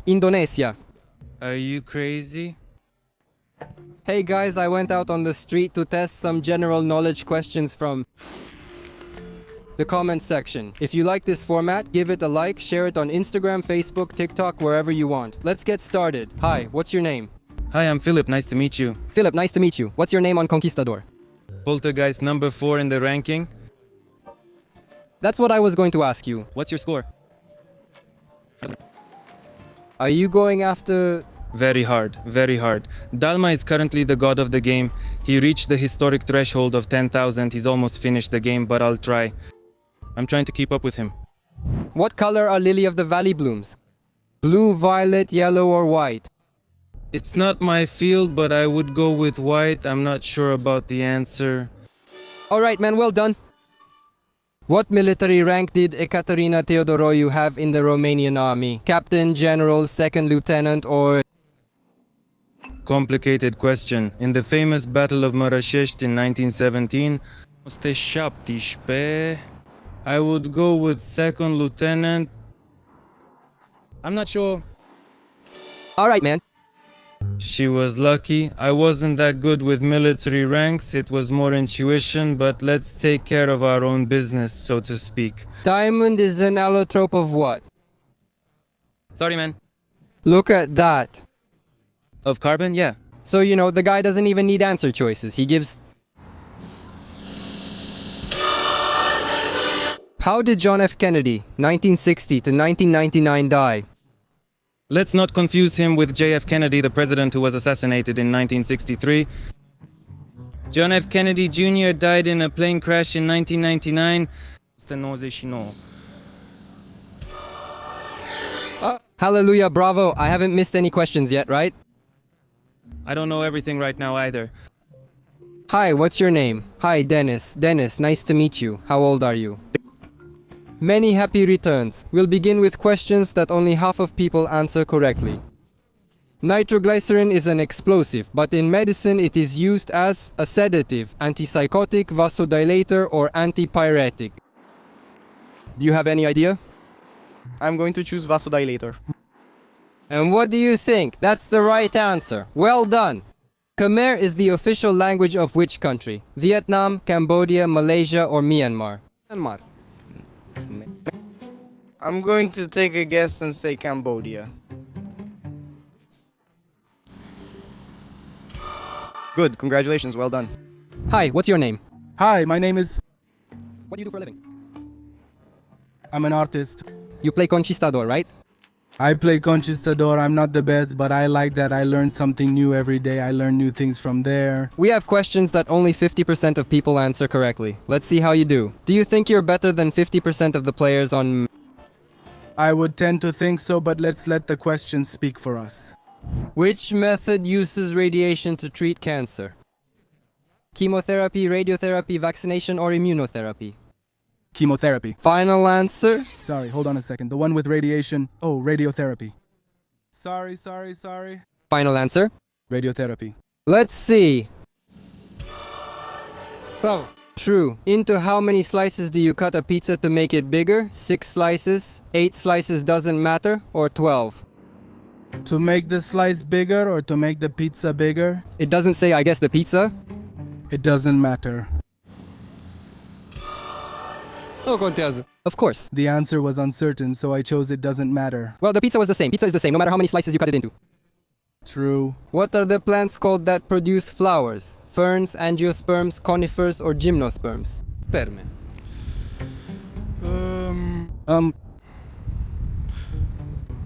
Indonesia. Are you crazy? Hey guys, I went out on the street to test some general knowledge questions from the comments section. If you like this format, give it a like, share it on Instagram, Facebook, TikTok, wherever you want. Let's get started. Hi, what's your name? Hi, I'm Filip. Nice to meet you. Philip, nice to meet you. What's your name on ConQUIZtador? Poltergeist number 4 in the ranking. That's what I was going to ask you. What's your score? Are you going after... Very hard, very hard. Dalma is currently the god of the game. He reached the historic threshold of 10,000. He's almost finished the game, but I'll try. I'm trying to keep up with him. What color are Lily of the Valley blooms? Blue, violet, yellow, or white? It's not my field, but I would go with white. I'm not sure about the answer. Alright man, well done. What military rank did Ekaterina Teodoroiu have in the Romanian army? Captain, general, second lieutenant, or... Complicated question. In the famous Battle of Mărășești in 1917, 117, I would go with second lieutenant. I'm not sure. Alright man. She was lucky. I wasn't that good with military ranks. It was more intuition, but let's take care of our own business, so to speak. Diamond is an allotrope of what? Sorry, man. Look at that. Of carbon? Yeah. So, you know, the guy doesn't even need answer choices. He gives... How did John F. Kennedy, 1960 to 1999, die? Let's not confuse him with J.F. Kennedy, the president who was assassinated in 1963. John F. Kennedy Jr. died in a plane crash in 1999. Hallelujah, bravo. I haven't missed any questions yet, right? I don't know everything right now either. Hi, what's your name? Hi, Denis. Denis, nice to meet you. How old are you? Many happy returns. We'll begin with questions that only half of people answer correctly. Nitroglycerin is an explosive, but in medicine it is used as a sedative, antipsychotic, vasodilator, or antipyretic. Do you have any idea? I'm going to choose vasodilator. And what do you think? That's the right answer. Well done! Khmer is the official language of which country? Vietnam, Cambodia, Malaysia, or Myanmar? Myanmar. I'm going to take a guess and say Cambodia. Good, congratulations, well done. Hi, what's your name? Hi, my name is... What do you do for a living? I'm an artist. You play ConQUIZtador, right? I play ConQUIZtador. I'm not the best, but I like that I learn something new every day. I learn new things from there. We have questions that only 50% of people answer correctly. Let's see how you do. Do you think you're better than 50% of the players on... I would tend to think so, but let's let the questions speak for us. Which method uses radiation to treat cancer? Chemotherapy, radiotherapy, vaccination, or immunotherapy? Chemotherapy. Final answer? Sorry, hold on a second. The one with radiation. Oh, radiotherapy. Sorry. Final answer? Radiotherapy. Let's see. Bravo. True. Into how many slices do you cut a pizza to make it bigger? 6 slices, 8 slices doesn't matter, or 12? To make the slice bigger or to make the pizza bigger? It doesn't say, I guess, the pizza? It doesn't matter. Oh, contează. Of course. The answer was uncertain, so I chose it doesn't matter. Well, the pizza was the same. Pizza is the same, no matter how many slices you cut it into. True. What are the plants called that produce flowers? Ferns, angiosperms, conifers, or gymnosperms? Sperme.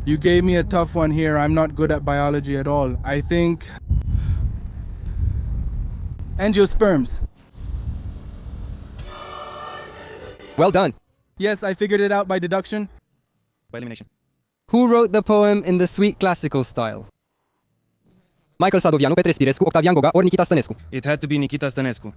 You gave me a tough one here. I'm not good at biology at all. I think... Angiosperms. Well done. Yes, I figured it out by deduction. By elimination. Who wrote the poem in the sweet classical style? Michael Sadoveanu, Petre Spirescu, Octavian Goga, or Nikita Stănescu? It had to be Nikita Stănescu.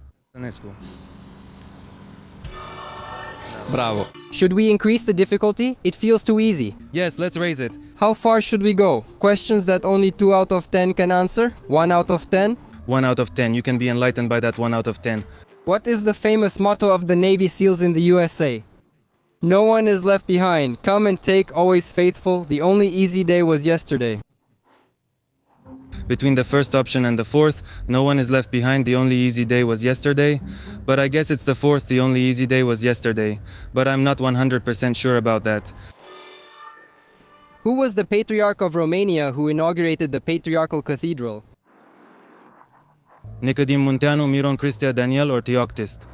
Bravo. Should we increase the difficulty? It feels too easy. Yes, let's raise it. How far should we go? Questions that only 2 out of 10 can answer? 1 out of 10? 1 out of 10. You can be enlightened by that 1 out of 10. What is the famous motto of the Navy SEALs in the USA? No one is left behind. Come and take, always faithful. The only easy day was yesterday. Between the first option and the fourth, no one is left behind, the only easy day was yesterday. But I guess it's the fourth, the only easy day was yesterday. But I'm not 100% sure about that. Who was the Patriarch of Romania who inaugurated the Patriarchal Cathedral? Nicodim Munteanu, Miron Cristea Daniel, or Teoctist?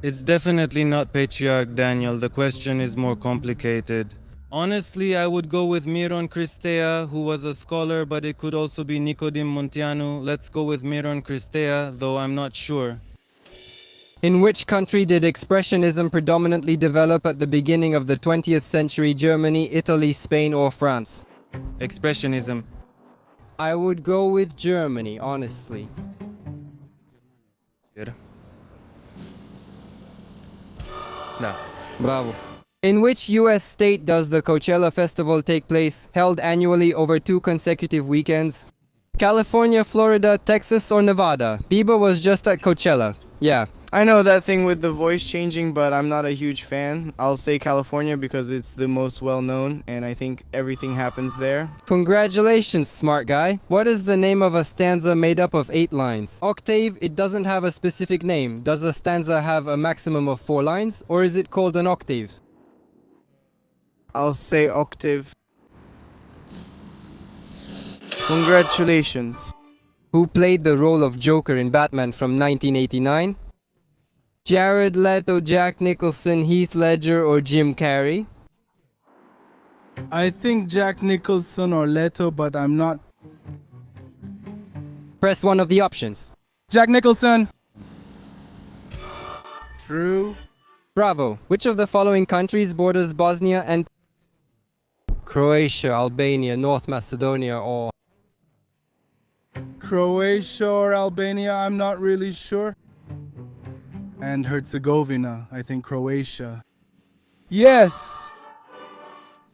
It's definitely not Patriarch Daniel, the question is more complicated. Honestly, I would go with Miron Cristea, who was a scholar, but it could also be Nicodim Munteanu. Let's go with Miron Cristea, though I'm not sure. In which country did Expressionism predominantly develop at the beginning of the 20th century? Germany, Italy, Spain, or France? Expressionism. I would go with Germany, honestly. No. Bravo. In which US state does the Coachella Festival take place, held annually over 2 consecutive weekends? California, Florida, Texas, or Nevada? Bieber was just at Coachella. Yeah. I know that thing with the voice changing, but I'm not a huge fan. I'll say California because it's the most well known, and I think everything happens there. Congratulations, smart guy. What is the name of a stanza made up of 8 lines? Octave, it doesn't have a specific name. Does a stanza have a maximum of 4 lines, or is it called an octave? I'll say octave. Congratulations. Who played the role of Joker in Batman from 1989? Jared Leto, Jack Nicholson, Heath Ledger, or Jim Carrey? I think Jack Nicholson or Leto, but I'm not. Press one of the options. Jack Nicholson! True. Bravo. Which of the following countries borders Bosnia and Croatia, Albania, North Macedonia, or Croatia or Albania, I'm not really sure. And Herzegovina, I think Croatia. Yes!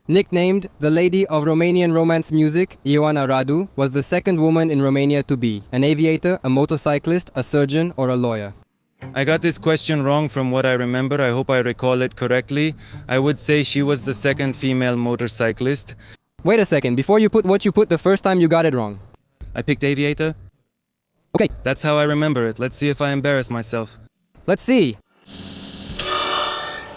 Nicknamed the Lady of Romanian Romance Music, Ioana Radu was the second woman in Romania to be an aviator, a motorcyclist, a surgeon, or a lawyer. I got this question wrong from what I remember. I hope I recall it correctly. I would say she was the second female motorcyclist. Wait a second, before you put what you put the first time you got it wrong. I picked aviator. Okay, That's how I remember it. Let's see if I embarrass myself. let's see.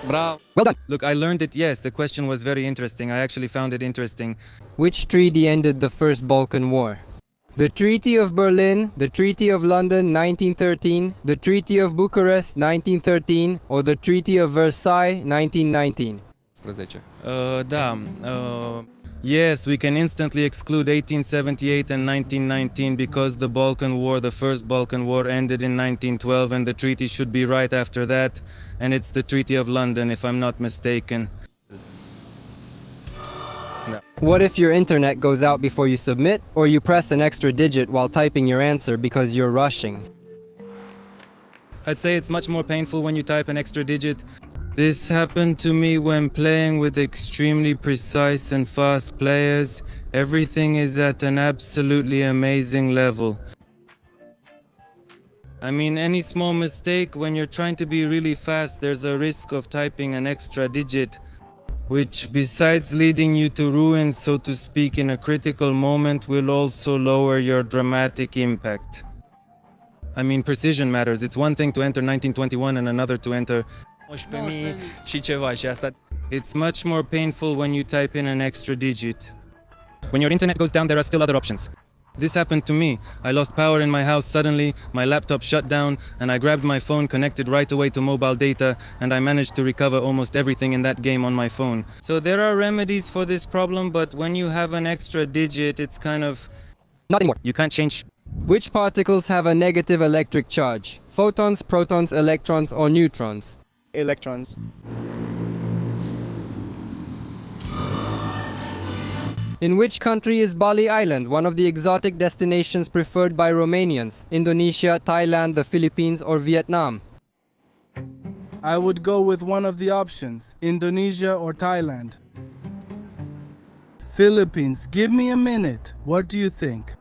Bravo. Well done. Look, I learned it, yes. The question was very interesting. I actually found it interesting. Which treaty ended the First Balkan War? The Treaty of Berlin, the Treaty of London 1913, the Treaty of Bucharest 1913, or the Treaty of Versailles 1919? Yes, we can instantly exclude 1878 and 1919 because the Balkan War, the First Balkan War, ended in 1912 and the treaty should be right after that. And it's the Treaty of London, if I'm not mistaken. What if your internet goes out before you submit, or you press an extra digit while typing your answer because you're rushing? I'd say it's much more painful when you type an extra digit. This happened to me when playing with extremely precise and fast players. Everything is at an absolutely amazing level. I mean, any small mistake when you're trying to be really fast, there's a risk of typing an extra digit, which besides leading you to ruin, so to speak, in a critical moment, will also lower your dramatic impact. I mean, precision matters. It's one thing to enter 1921 and another to enter 11.000 și ceva și asta. It's much more painful when you type in an extra digit. When your internet goes down, there are still other options. This happened to me. I lost power in my house suddenly, my laptop shut down, and I grabbed my phone, connected right away to mobile data, and I managed to recover almost everything in that game on my phone. So there are remedies for this problem, but when you have an extra digit, it's kind of... Not anymore. You can't change. Which particles have a negative electric charge? Photons, protons, electrons, or neutrons? Electrons. In which country is Bali Island, one of the exotic destinations preferred by Romanians? Indonesia, Thailand, the Philippines, or Vietnam? I would go with one of the options, Indonesia or Thailand. Philippines, give me a minute. What do you think?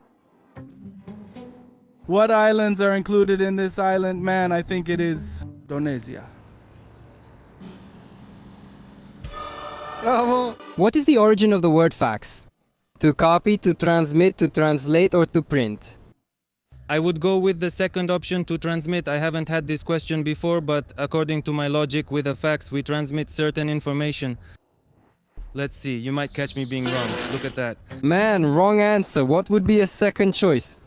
What islands are included in this island? Man, I think it is Indonesia. Bravo! What is the origin of the word fax? To copy, to transmit, to translate, or to print? I would go with the second option, to transmit. I haven't had this question before, but according to my logic, with a fax, we transmit certain information. Let's see, you might catch me being wrong. Look at that. Man, wrong answer. What would be a second choice?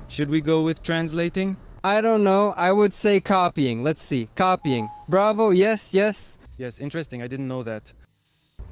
Should we go with translating? I don't know. I would say copying. Let's see. Copying. Bravo. Yes, yes. Yes, interesting. I didn't know that.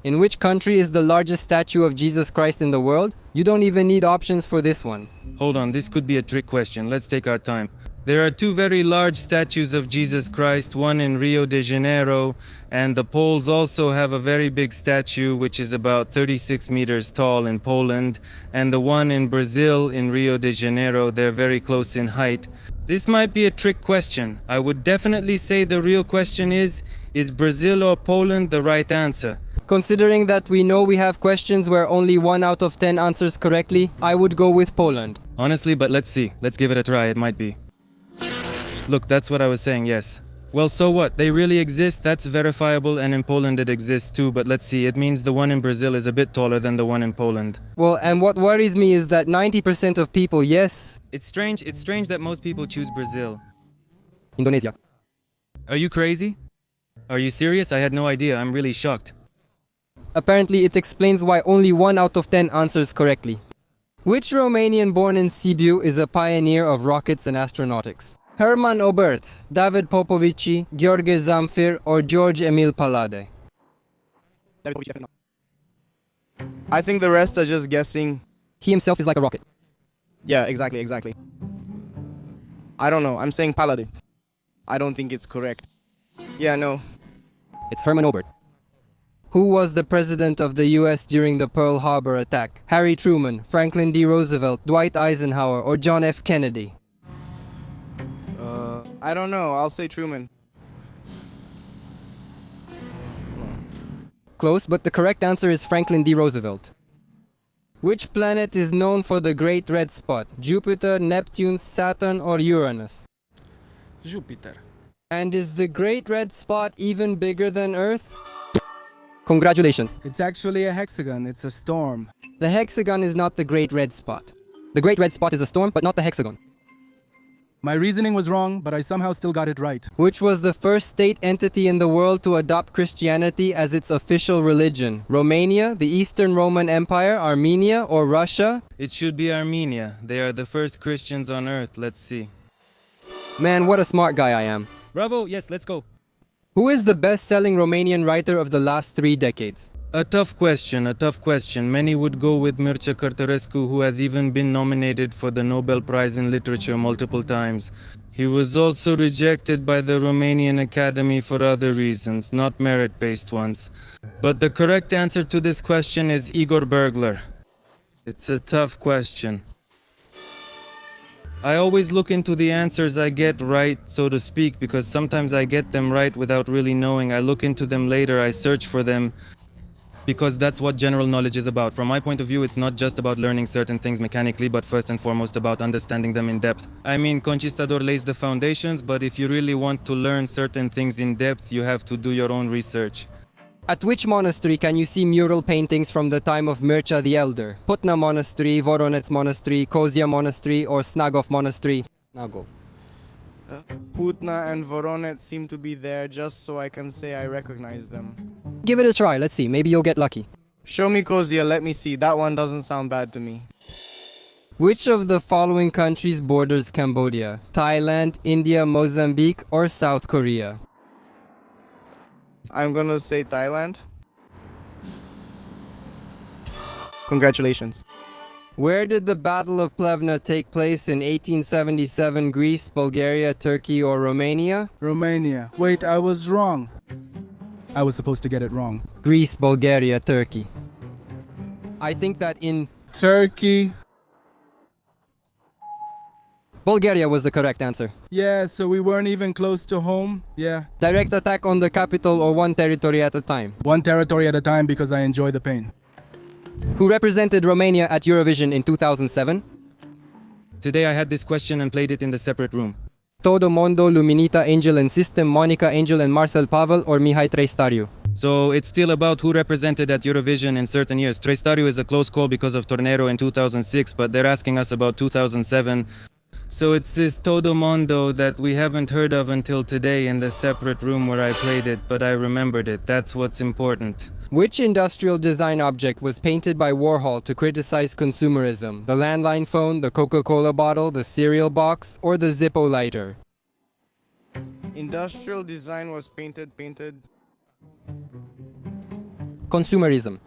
In which country is the largest statue of Jesus Christ in the world? You don't even need options for this one. Hold on, this could be a trick question. Let's take our time. There are two very large statues of Jesus Christ, one in Rio de Janeiro, and the Poles also have a very big statue which is about 36 meters tall in Poland, and the one in Brazil in Rio de Janeiro, they're very close in height. This might be a trick question. I would definitely say the real question is Brazil or Poland the right answer? Considering that we know we have questions where only 1 out of 10 answers correctly, I would go with Poland. Honestly, but let's see. Let's give it a try. It might be. Look, that's what I was saying, yes. Well, so what? They really exist, that's verifiable, and in Poland it exists too, but let's see, it means the one in Brazil is a bit taller than the one in Poland. Well, and what worries me is that 90% of people, yes. It's strange that most people choose Brazil. Indonesia. Are you crazy? Are you serious? I had no idea, I'm really shocked. Apparently, it explains why only 1 out of 10 answers correctly. Which Romanian born in Sibiu is a pioneer of rockets and astronautics? Herman Oberth, David Popovici, Gheorghe Zamfir, or George Emil Palade? I think the rest are just guessing. He himself is like a rocket. Yeah, exactly. I don't know. I'm saying Paladin. I don't think it's correct. Yeah, no. It's Herman Oberth. Who was the president of the US during the Pearl Harbor attack? Harry Truman, Franklin D. Roosevelt, Dwight Eisenhower, or John F. Kennedy? I don't know. I'll say Truman. Close, but the correct answer is Franklin D. Roosevelt. Which planet is known for the Great Red Spot? Jupiter, Neptune, Saturn, or Uranus? Jupiter. And is the Great Red Spot even bigger than Earth? Congratulations. It's actually a hexagon. It's a storm. The hexagon is not the Great Red Spot. The Great Red Spot is a storm, but not the hexagon. My reasoning was wrong, but I somehow still got it right. Which was the first state entity in the world to adopt Christianity as its official religion? Romania, the Eastern Roman Empire, Armenia, or Russia? It should be Armenia. They are the first Christians on earth. Let's see. Man, what a smart guy I am. Bravo, yes, let's go. Who is the best-selling Romanian writer of the last 3 decades? A tough question. Many would go with Mircea Cărtărescu, who has even been nominated for the Nobel Prize in Literature multiple times. He was also rejected by the Romanian Academy for other reasons, not merit-based ones. But the correct answer to this question is Igor Bergler. It's a tough question. I always look into the answers I get right, so to speak, because sometimes I get them right without really knowing. I look into them later, I search for them, because that's what general knowledge is about. From my point of view, it's not just about learning certain things mechanically, but first and foremost about understanding them in depth. I mean, ConQUIZtador lays the foundations, but if you really want to learn certain things in depth, you have to do your own research. At which monastery can you see mural paintings from the time of Mircea the Elder? Putna Monastery, Voronezh Monastery, Kozia Monastery, or Snagov Monastery? Snagov. Putna and Voronezh seem to be there just so I can say I recognize them. Give it a try, let's see, maybe you'll get lucky. Show me Kozia, let me see. That one doesn't sound bad to me. Which of the following countries borders Cambodia? Thailand, India, Mozambique, or South Korea? I'm gonna say Thailand. Congratulations. Where did the Battle of Plevna take place in 1877? Greece, Bulgaria, Turkey, or Romania? Romania. Wait, I was wrong. I was supposed to get it wrong. Greece, Bulgaria, Turkey. I think that in Turkey. Bulgaria was the correct answer. Yeah, so we weren't even close to home. Yeah. Direct attack on the capital or one territory at a time. One territory at a time because I enjoy the pain. Who represented Romania at Eurovision in 2007? Today I had this question and played it in the separate room. Todo Mondo, Luminita, Angel and System, Monica, Angel and Marcel Pavel, or Mihai Treistariu? So it's still about who represented at Eurovision in certain years. Treistariu is a close call because of Tornero in 2006, but they're asking us about 2007. So it's this Todo Mondo that we haven't heard of until today in the separate room where I played it, but I remembered it. That's what's important. Which industrial design object was painted by Warhol to criticize consumerism? The landline phone, the Coca-Cola bottle, the cereal box, or the Zippo lighter? Industrial design was painted. Consumerism.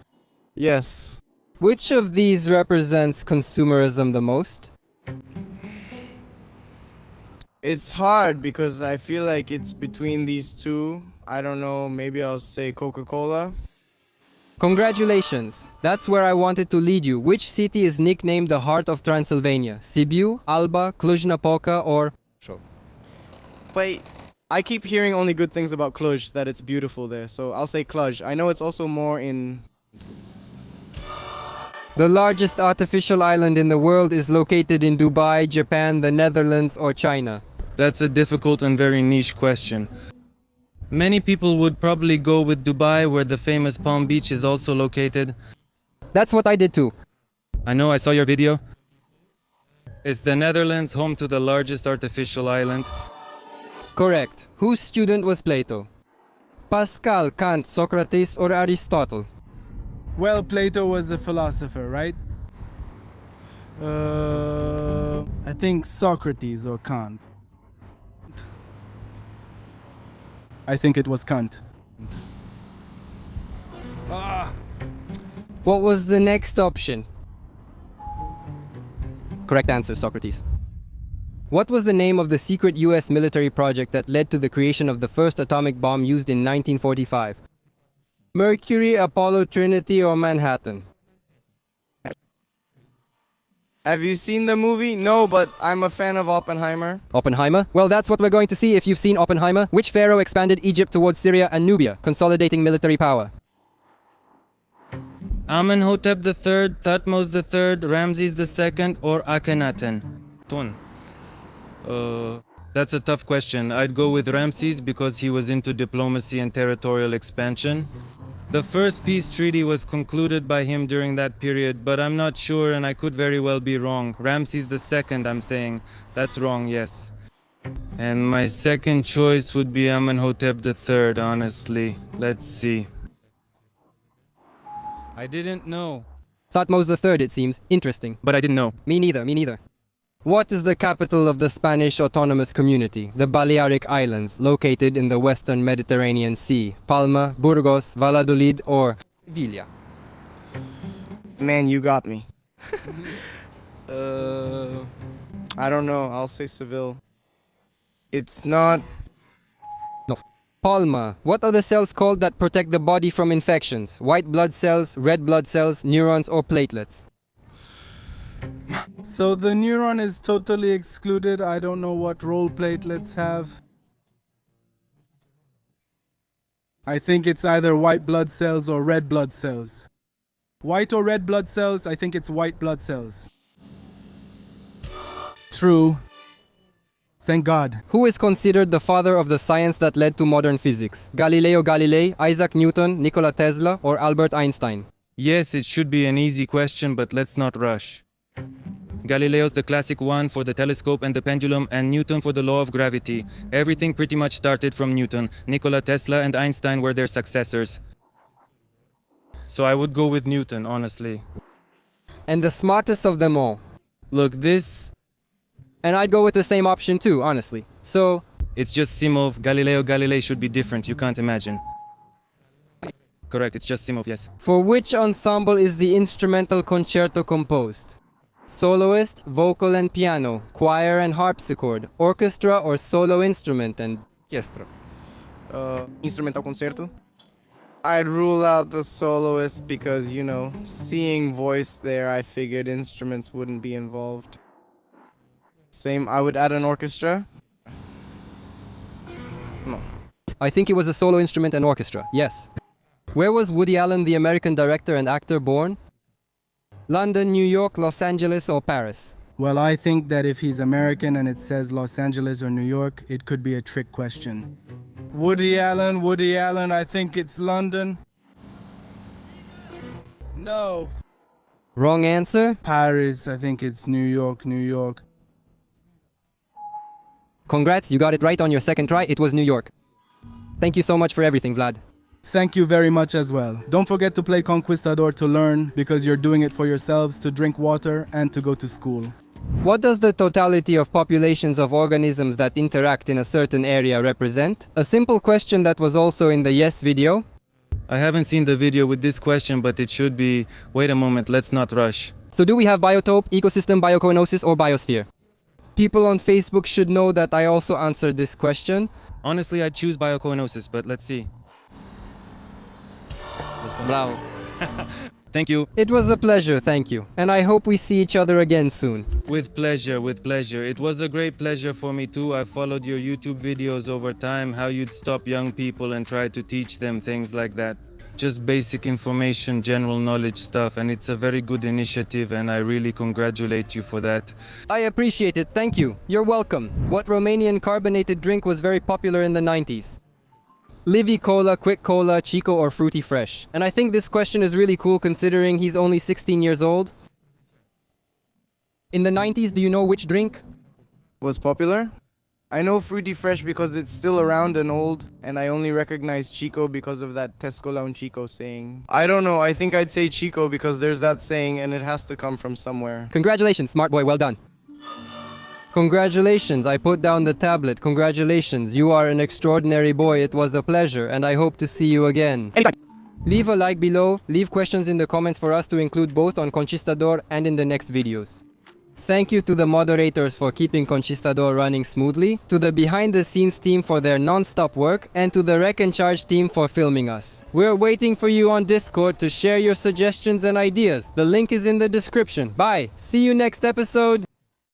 Yes. Which of these represents consumerism the most? It's hard because I feel like it's between these two. I don't know, maybe I'll say Coca-Cola. Congratulations! That's where I wanted to lead you. Which city is nicknamed the heart of Transylvania? Sibiu, Alba, Cluj-Napoca, or Brașov? But I keep hearing only good things about Cluj, that it's beautiful there. So I'll say Cluj. I know it's also more in... The largest artificial island in the world is located in Dubai, Japan, the Netherlands, or China. That's a difficult and very niche question. Many people would probably go with Dubai, where the famous Palm Beach is also located. That's what I did too. I know, I saw your video. Is the Netherlands home to the largest artificial island? Correct. Whose student was Plato? Pascal, Kant, Socrates, or Aristotle? Well, Plato was a philosopher, right? I think Socrates or Kant. I think it was Kant. What was the next option? Correct answer, Socrates. What was the name of the secret US military project that led to the creation of the first atomic bomb used in 1945? Mercury, Apollo, Trinity, or Manhattan? Have you seen the movie? No, but I'm a fan of Oppenheimer. Oppenheimer? Well, that's what we're going to see if you've seen Oppenheimer. Which pharaoh expanded Egypt towards Syria and Nubia, consolidating military power? Amenhotep III, Thutmose III, Ramses II, or Akhenaten? Tun. That's a tough question. I'd go with Ramses because he was into diplomacy and territorial expansion. The first peace treaty was concluded by him during that period, but I'm not sure and I could very well be wrong. Ramses II, I'm saying. That's wrong, yes. And my second choice would be Amenhotep III, honestly. Let's see. I didn't know. Thutmose III, it seems. Interesting. But I didn't know. Me neither. What is the capital of the Spanish Autonomous Community, the Balearic Islands, located in the western Mediterranean Sea? Palma, Burgos, Valladolid, or Villa? Man, you got me. I don't know. I'll say Seville. It's not... No. Palma. What are the cells called that protect the body from infections? White blood cells, red blood cells, neurons, or platelets? So the neuron is totally excluded. I don't know what role platelets have. I think it's either white blood cells or red blood cells. White or red blood cells? I think it's white blood cells. True. Thank God. Who is considered the father of the science that led to modern physics? Galileo Galilei, Isaac Newton, Nikola Tesla, or Albert Einstein? Yes, it should be an easy question, but let's not rush. Galileo's the classic one for the telescope and the pendulum, and Newton for the law of gravity. Everything pretty much started from Newton. Nikola Tesla and Einstein were their successors. So I would go with Newton, honestly. And the smartest of them all? Look, this... And I'd go with the same option too, honestly. So... It's just Simov. Galileo Galilei should be different, you can't imagine. Correct, it's just Simov, yes. For which ensemble is the instrumental concerto composed? Soloist, vocal and piano, choir and harpsichord, orchestra or solo instrument and orchestra? Instrumental concerto. I'd rule out the soloist because, you know, seeing voice there, I figured instruments wouldn't be involved. Same, I would add an orchestra. No. I think it was a solo instrument and orchestra, yes. Where was Woody Allen, the American director and actor, born? London, New York, Los Angeles, or Paris? Well, I think that if he's American and it says Los Angeles or New York, it could be a trick question. Woody Allen, I think it's London. No. Wrong answer? Paris, I think it's New York, New York. Congrats, you got it right on your second try. It was New York. Thank you so much for everything, Vlad. Thank you very much as well. Don't forget to play ConQUIZtador to learn, because you're doing it for yourselves, to drink water, and to go to school. What does the totality of populations of organisms that interact in a certain area represent? A simple question that was also in the Yes video. I haven't seen the video with this question, but it should be... Wait a moment, let's not rush. So do we have biotope, ecosystem, biocoenosis, or biosphere? People on Facebook should know that I also answered this question. Honestly, I'd choose biocoenosis, but let's see. Bravo. Thank you. It was a pleasure, thank you. And I hope we see each other again soon. With pleasure, with pleasure. It was a great pleasure for me too. I followed your YouTube videos over time, how you'd stop young people and try to teach them things like that. Just basic information, general knowledge stuff, and it's a very good initiative and I really congratulate you for that. I appreciate it, thank you. You're welcome. What Romanian carbonated drink was very popular in the 90s? Livy Cola, Quick Cola, Chico, or Fruity Fresh? And I think this question is really cool considering he's only 16 years old. In the 90s, do you know which drink? Was popular? I know Fruity Fresh because it's still around and old, and I only recognize Chico because of that Tesco un Chico saying. I don't know, I think I'd say Chico because there's that saying and it has to come from somewhere. Congratulations, smart boy, well done. Congratulations, I put down the tablet. Congratulations, you are an extraordinary boy. It was a pleasure, and I hope to see you again. Anytime. Leave a like below, leave questions in the comments for us to include both on ConQUIZtador and in the next videos. Thank you to the moderators for keeping ConQUIZtador running smoothly, to the behind-the-scenes team for their non-stop work, and to the Wreck and Charge team for filming us. We're waiting for you on Discord to share your suggestions and ideas. The link is in the description. Bye! See you next episode!